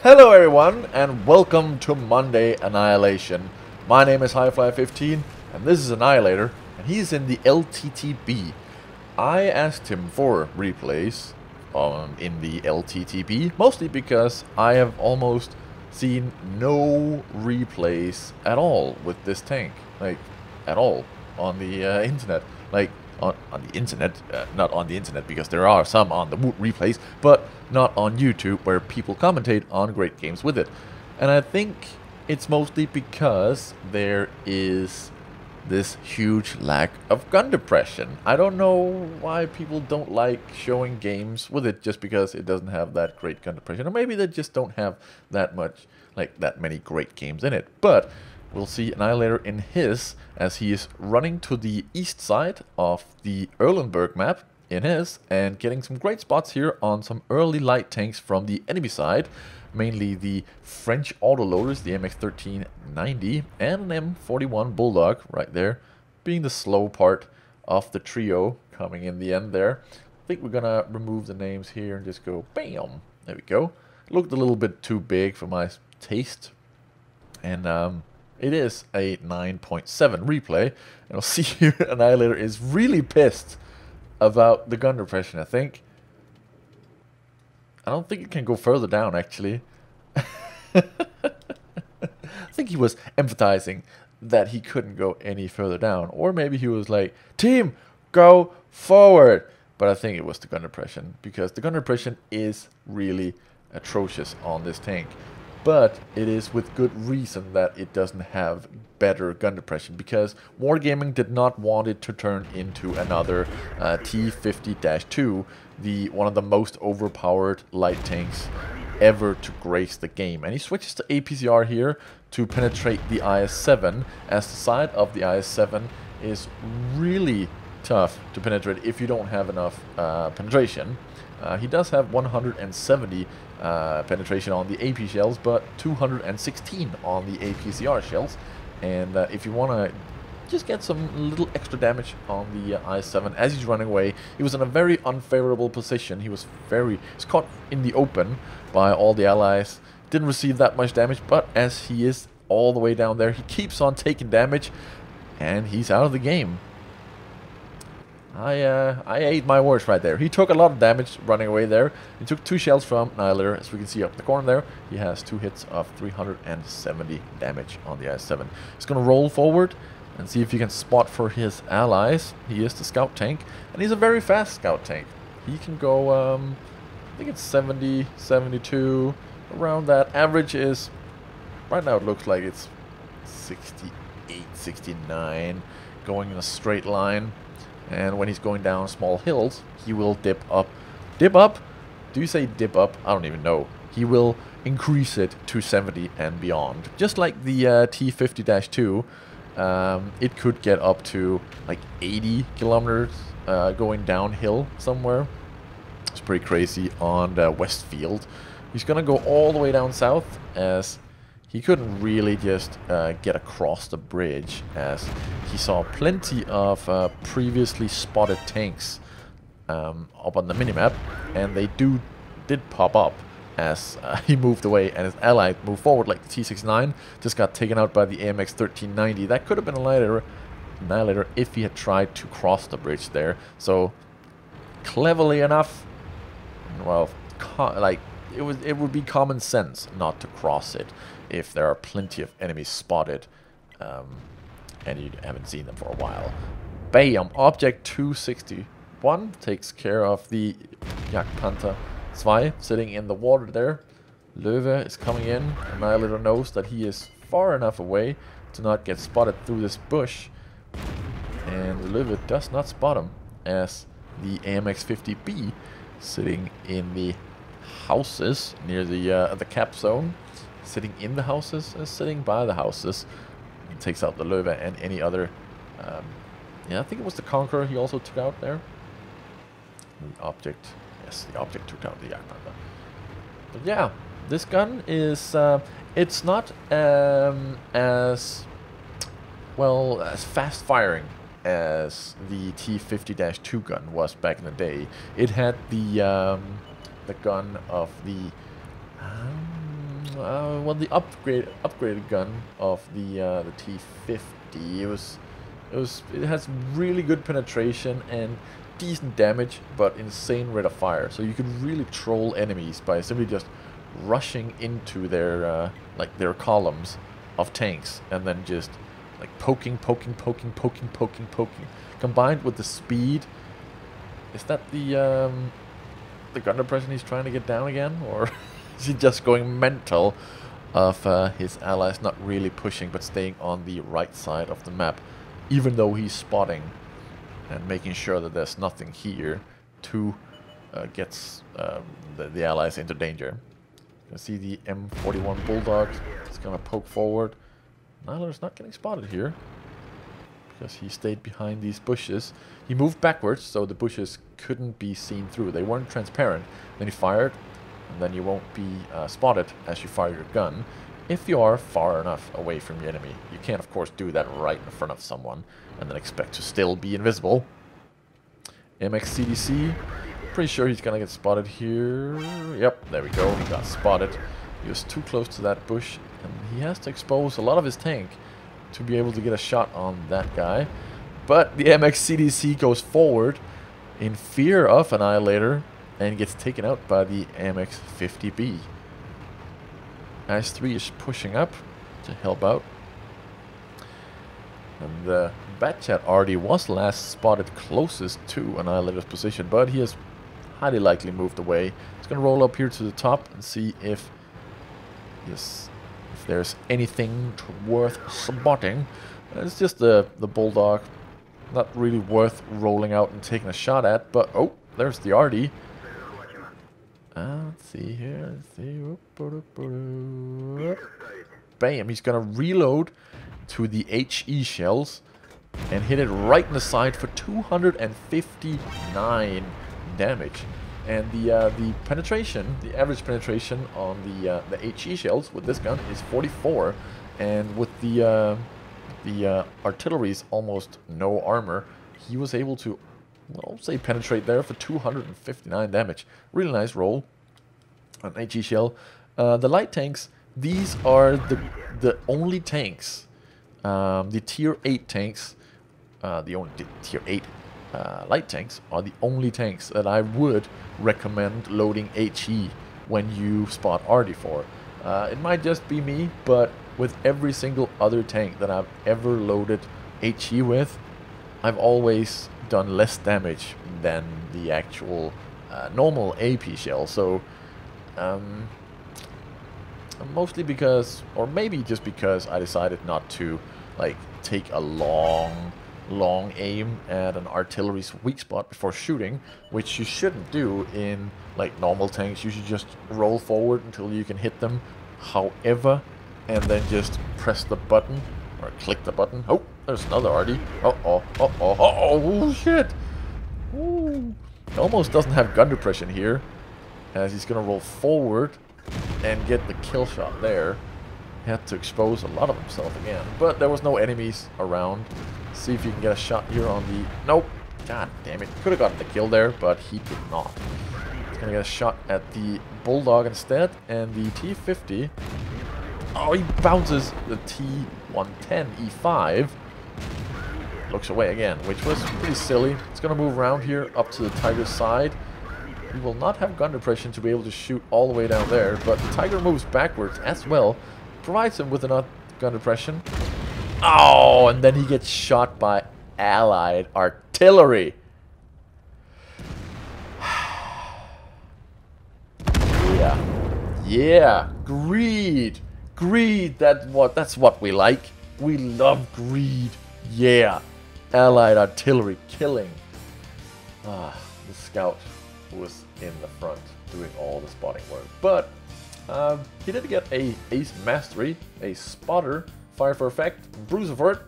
Hello everyone, and welcome to Monday Annihilation. My name is Highfly15, and this is Annihillator, and he's in the LTTB. I asked him for replays in the LTTB, mostly because I have almost seen no replays at all with this tank. Like, at all, on the internet. Like, on the internet, not on the internet because there are some on the WoT replays, but not on YouTube where people commentate on great games with it. And I think it's mostly because there is this huge lack of gun depression. I don't know why people don't like showing games with it just because it doesn't have that great gun depression, or maybe they just don't have that much, like that many great games in it. But we'll see Annihillator in his, as he is running to the east side of the Erlenberg map in his, and getting some great spots here on some early light tanks from the enemy side, mainly the French autoloaders, the MX-1390 and an M41 Bulldog right there, being the slow part of the trio coming in the end there. I think we're gonna remove the names here and just go BAM! There we go. Looked a little bit too big for my taste. And it is a 9.7 replay, and we'll see here Annihillator is really pissed about the gun depression, I think. I don't think it can go further down, actually. I think he was emphasizing that he couldn't go any further down, or maybe he was like, team, go forward. But I think it was the gun depression, because the gun depression is really atrocious on this tank. But it is with good reason that it doesn't have better gun depression, because Wargaming did not want it to turn into another T50-2, one of the most overpowered light tanks ever to grace the game. And he switches to APCR here to penetrate the IS-7, as the side of the IS-7 is really tough to penetrate if you don't have enough penetration. He does have 170 penetration on the AP shells, but 216 on the APCR shells. And if you want to just get some little extra damage on the IS-7 as he's running away, he was in a very unfavorable position. He was caught in the open by all the allies. Didn't receive that much damage, but as he is all the way down there, he keeps on taking damage, and he's out of the game. I ate my words right there. He took a lot of damage running away there. He took 2 shells from Annihillator, as we can see up in the corner there. He has 2 hits of 370 damage on the IS-7. He's going to roll forward and see if he can spot for his allies. He is the scout tank, and he's a very fast scout tank. He can go, I think it's 70, 72, around that. Average is, right now it looks like it's 68, 69, going in a straight line. And when he's going down small hills, he will dip up. Dip up? Do you say dip up? I don't even know. He will increase it to 70 and beyond. Just like the T50-2, it could get up to like 80 kilometers going downhill somewhere. It's pretty crazy on the Westfield. He's going to go all the way down south, as he couldn't really just get across the bridge, as he saw plenty of previously spotted tanks up on the minimap, and they did pop up as he moved away, and his ally moved forward. Like the T69 just got taken out by the AMX-1390. That could have been Annihillator if he had tried to cross the bridge there. So cleverly enough, well, like it would be common sense not to cross it if there are plenty of enemies spotted and you haven't seen them for a while. Bam! Object 261 takes care of the Jagdpanther 2 sitting in the water there. Löwe is coming in. Annihillator knows that he is far enough away to not get spotted through this bush. And Löwe does not spot him, as the AMX-50B sitting in the houses near the cap zone. Sitting in the houses, sitting by the houses. He takes out the Löwe and any other. Yeah, I think it was the Conqueror he also took out there. The object, yes, the object took out the Jagdpanther. But yeah, this gun is, it's not as well as fast firing as the T50-2 gun was back in the day. It had the gun of the well, the upgraded gun of the T50, it has really good penetration and decent damage, but insane rate of fire. So you could really troll enemies by simply just rushing into their their columns of tanks and then just like poking. Combined with the speed, is that the gun depression he's trying to get down again, or is he just going mental of his allies not really pushing but staying on the right side of the map, even though he's spotting and making sure that there's nothing here to get the allies into danger. You can see the M41 Bulldog is going to poke forward. Annihilator's not getting spotted here because he stayed behind these bushes. He moved backwards so the bushes couldn't be seen through. They weren't transparent. Then he fired, and then you won't be spotted as you fire your gun if you are far enough away from the enemy. You can't, of course, do that right in front of someone and then expect to still be invisible. MXCDC, pretty sure he's gonna get spotted here. Yep, there we go, he got spotted. He was too close to that bush, and he has to expose a lot of his tank to be able to get a shot on that guy. But the MXCDC goes forward in fear of Annihilator and gets taken out by the MX50B. IS-3 is pushing up to help out. And the Batchat already was last spotted closest to Annihilator's position, but he has highly likely moved away. He's going to roll up here to the top and see if there's anything worth spotting. It's just the Bulldog. Not really worth rolling out and taking a shot at, but oh, there's the RD. Let's see here. Let's see. Bam! He's gonna reload to the HE shells and hit it right in the side for 259 damage. And the penetration, the average penetration on the HE shells with this gun is 44, and with the artillery's almost no armor, he was able to, well, say, penetrate there for 259 damage. Really nice roll on HE shell. The light tanks, these are the only tanks, the tier 8 tanks, the tier 8 light tanks are the only tanks that I would recommend loading HE when you spot RD for. It might just be me, but with every single other tank that I've ever loaded HE with, I've always done less damage than the actual normal AP shell. So mostly because, or maybe just because, I decided not to like take a long aim at an artillery's weak spot before shooting, which you shouldn't do in like normal tanks. You should just roll forward until you can hit them, however, and then just press the button or click the button. Oh, there's another RD. Oh shit! Ooh. He almost doesn't have gun depression here, as he's gonna roll forward and get the kill shot there. He had to expose a lot of himself again, but there was no enemies around. See if you can get a shot here on the... Nope! God damn it. Could have gotten the kill there, but he did not. He's gonna get a shot at the Bulldog instead, and the T50... Oh, he bounces the T110 E5. Looks away again, which was pretty silly. It's gonna move around here up to the Tiger's side. He will not have gun depression to be able to shoot all the way down there, but the Tiger moves backwards as well. Provides him with enough gun depression. Oh, and then he gets shot by allied artillery. Yeah, greed. Greed, that's what we like. We love greed. Yeah. Allied artillery killing. The scout who was in the front doing all the spotting work. But he did get a ace mastery, a spotter, fire for effect, bruiser for it,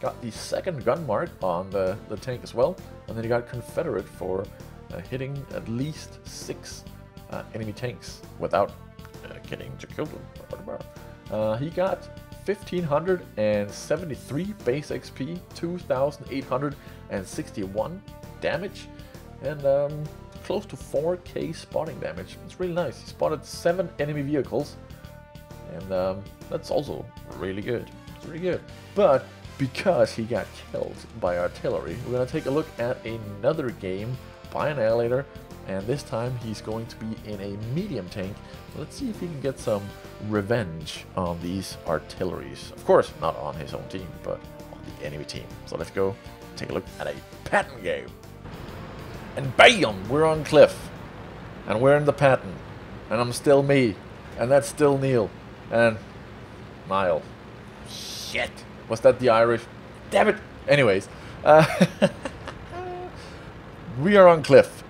got the second gun mark on the tank as well, and then he got Confederate for hitting at least 6 enemy tanks without getting to kill them. He got 1,573 base XP, 2,861 damage, and close to 4k spotting damage. It's really nice. He spotted 7 enemy vehicles, And that's also really good. It's really good. But because he got killed by artillery, we're going to take a look at another game by Annihillator, and this time he's going to be in a medium tank. Let's see if he can get some revenge on these artilleries. Of course, not on his own team, but on the enemy team. So let's go take a look at a Patton game. And bam! We're on Cliff. And we're in the Patton. And I'm still me. And that's still Neil. And Niall. Shit! Was that the Irish? Damn it! Anyways. We are on Cliff.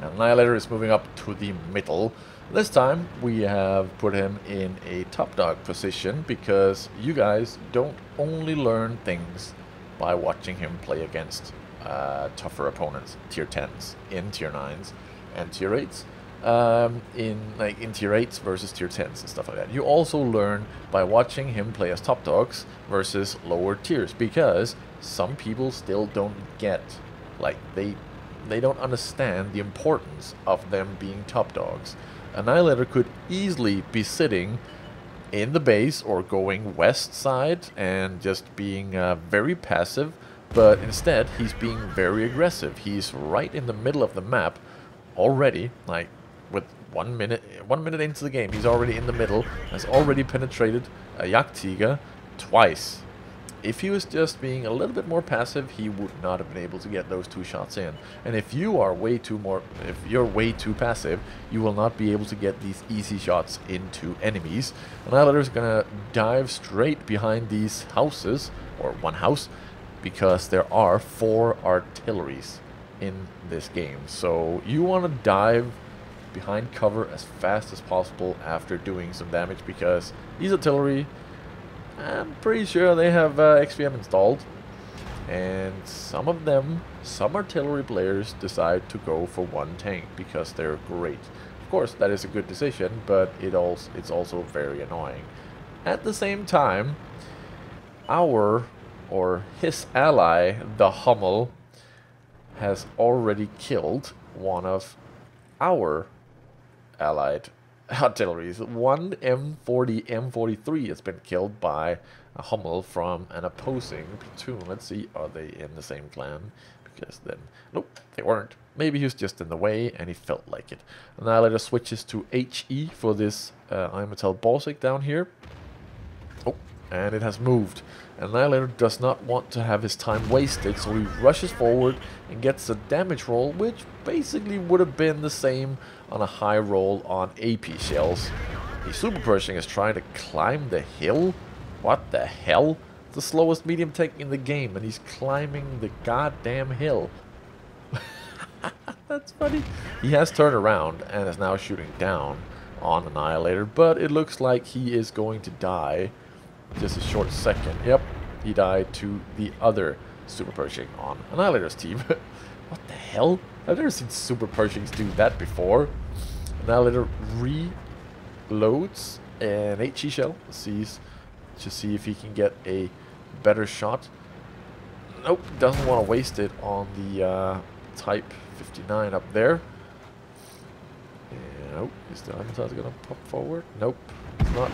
And Annihillator is moving up to the middle. This time we have put him in a top dog position because you guys don't only learn things by watching him play against tougher opponents, tier 10s, in tier 9s, and tier 8s. In tier 8s versus tier 10s and stuff like that. You also learn by watching him play as top dogs versus lower tiers, because some people still don't get, like, they don't understand the importance of them being top dogs. Annihillator could easily be sitting in the base or going west side and just being very passive, but instead he's being very aggressive. He's right in the middle of the map already, like with 1 minute into the game. He's already in the middle, has already penetrated a Jagdtiger twice. If he was just being a little bit more passive, he would not have been able to get those 2 shots in. And if you're way too passive, you will not be able to get these easy shots into enemies. Annihillator's gonna dive straight behind these houses, or one house, because there are 4 artilleries in this game. So you want to dive behind cover as fast as possible after doing some damage, because these artillery, I'm pretty sure they have XVM installed, and some artillery players decide to go for one tank because they're great. Of course, that is a good decision, but it's also very annoying. At the same time, his ally, the Hummel, has already killed one of our allied artilleries. One M43 has been killed by a Hummel from an opposing platoon. Let's see, are they in the same clan? Because then, nope, they weren't. Maybe he was just in the way and he felt like it. Annihillator switches to HE for this Imetal Balsic down here. Oh, and it has moved. Annihillator does not want to have his time wasted, so he rushes forward and gets a damage roll, which basically would have been the same on a high roll on AP shells. The Super Pershing is trying to climb the hill? What the hell? The slowest medium tank in the game, and he's climbing the goddamn hill. That's funny. He has turned around and is now shooting down on Annihillator, but it looks like he is going to die. Just a short second. Yep, he died to the other Super Pershing on Annihillator's team. What the hell? I've never seen Super Pershings do that before. Annihillator reloads an HE shell. Sees to see if he can get a better shot. Nope, doesn't want to waste it on the Type 59 up there. Nope, is the Imetal gonna pop forward? Nope, it's not.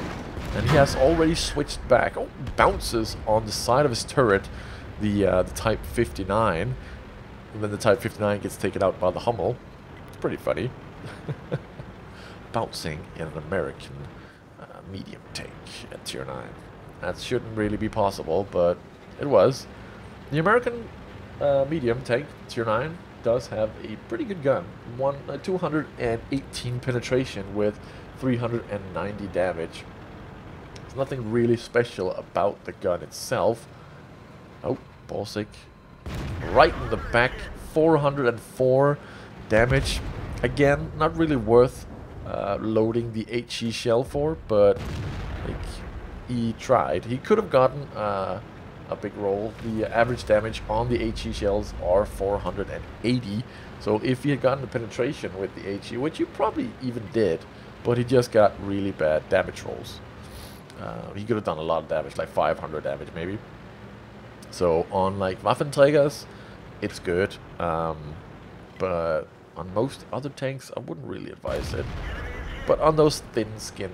And he has already switched back. Oh, bounces on the side of his turret, the Type 59. And then the Type 59 gets taken out by the Hummel. It's pretty funny. Bouncing in an American medium tank at tier 9. That shouldn't really be possible, but it was. The American medium tank, tier 9, does have a pretty good gun. 218 penetration with 390 damage. There's nothing really special about the gun itself. Oh, Balsic. Right in the back, 404 damage. Again, not really worth loading the HE shell for, but like, he tried. He could have gotten a big roll. The average damage on the HE shells are 480. So if he had gotten the penetration with the HE, which he probably even did, but he just got really bad damage rolls. He could have done a lot of damage, like 500 damage maybe. So on like Waffenträgers, it's good, but on most other tanks, I wouldn't really advise it. But on those thin-skinned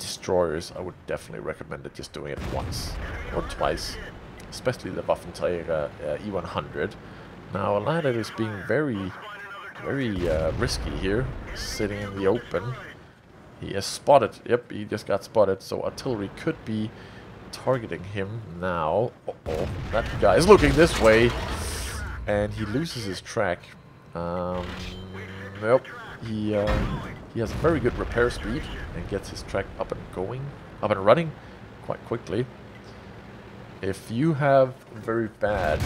destroyers, I would definitely recommend it just doing it once or twice, especially the Waffenträger E100. Now Aniallator is being very risky here, sitting in the open. He is spotted. Yep, he just got spotted, so artillery could be targeting him now. Uh-oh, that guy is looking this way, and he loses his track. Nope, he has a very good repair speed and gets his track up and running quite quickly. If you have very bad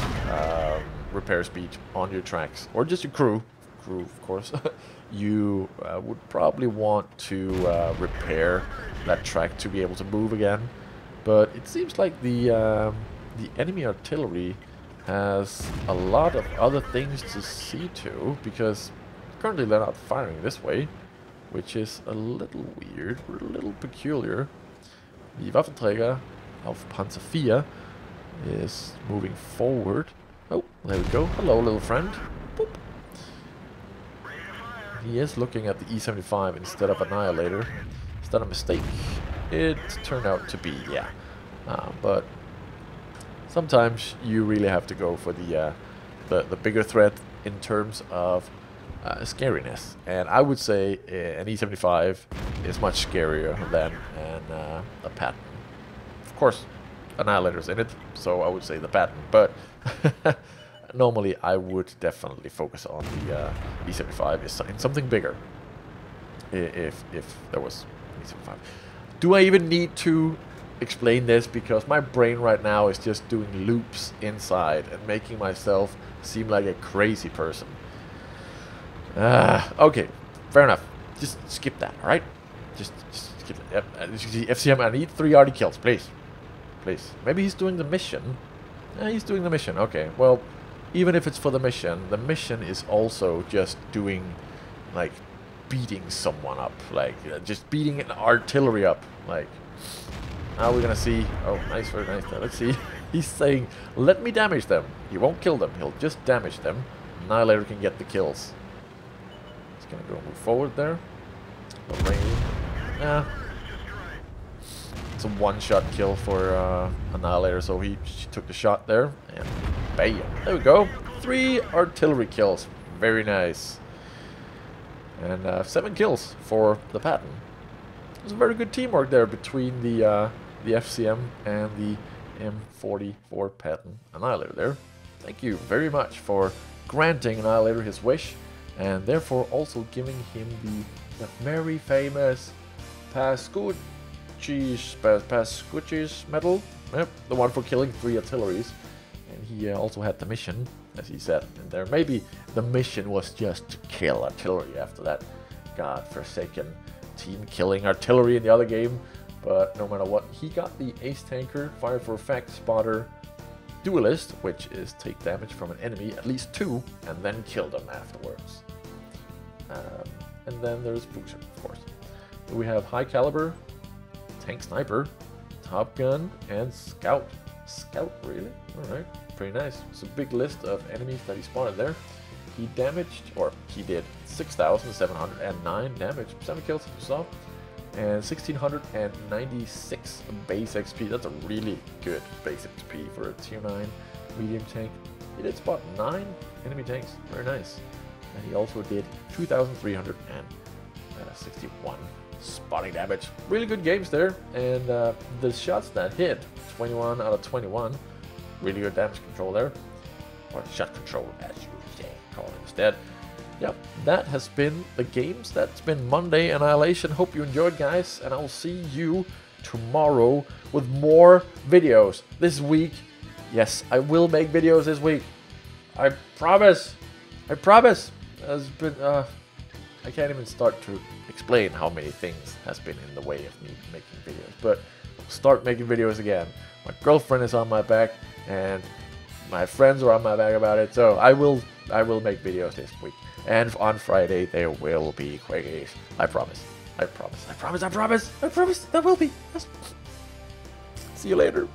repair speed on your tracks, or just your crew of course, you would probably want to repair that track to be able to move again. But it seems like the enemy artillery has a lot of other things to see to, because currently they're not firing this way, which is a little weird, a little peculiar. The Waffenträger of Panzer IV is moving forward. Oh, there we go. Hello, little friend. Boop. He is looking at the E75 instead of Annihilator. Is that a mistake? It turned out to be, yeah. But sometimes you really have to go for the bigger threat in terms of scariness. And I would say an E75 is much scarier than a Patton. Of course, Annihilator's in it, so I would say the Patton. But normally I would definitely focus on the E75 in something bigger. If there was an E75. Do I even need to explain this? Because my brain right now is just doing loops inside and making myself seem like a crazy person. Okay, fair enough. Just skip that, alright? Just skip it. Yep. FCM, I need 3 RD kills, please. Please. Maybe he's doing the mission. He's doing the mission. Okay, well, even if it's for the mission is also just doing, like, beating someone up. Like, just beating an artillery up. Like, now we're gonna see. Oh, nice, very nice. Let's see. He's saying, let me damage them. He won't kill them. He'll just damage them. Annihilator can get the kills. He's gonna go move forward there. The rain. Yeah. It's a one-shot kill for Annihilator, so she took the shot there, and bam. There we go. 3 artillery kills. Very nice. And 7 kills for the Patton. There's a very good teamwork there between the FCM and the M44 Patton Annihilator there. Thank you very much for granting Annihilator his wish, and therefore also giving him the very famous Pascucci's medal. Yep, the one for killing 3 artilleries. And he also had the mission, as he said in there. Maybe the mission was just to kill artillery after that godforsaken team killing artillery in the other game. But no matter what, he got the Ace Tanker, Fire for Effect, Spotter, Duelist, which is take damage from an enemy, at least 2, and then kill them afterwards. And then there's Booster, of course. We have High Caliber, Tank Sniper, Top Gun, and Scout. Scout, really? Alright, pretty nice. It's a big list of enemies that he spotted there. He damaged, or he did 6,709 damage, 7 kills if you saw, and 1,696 base XP. That's a really good base XP for a tier 9 medium tank. He did spot 9 enemy tanks, very nice. And he also did 2,361 spotting damage. Really good games there, and the shots that hit, 21 out of 21, really good damage control there, or shot control as you say, call it instead. Yep, that has been the games. That's been Monday Annihilation. Hope you enjoyed, guys, and I'll see you tomorrow with more videos this week. Yes, I will make videos this week. I promise. I promise. There's been I can't even start to explain how many things has been in the way of me making videos, but I'll start making videos again. My girlfriend is on my back, and my friends are on my back about it, so I will make videos this week. And on Friday there will be quickies. I promise. I promise. I promise. I promise. I promise. There will be. Yes. See you later.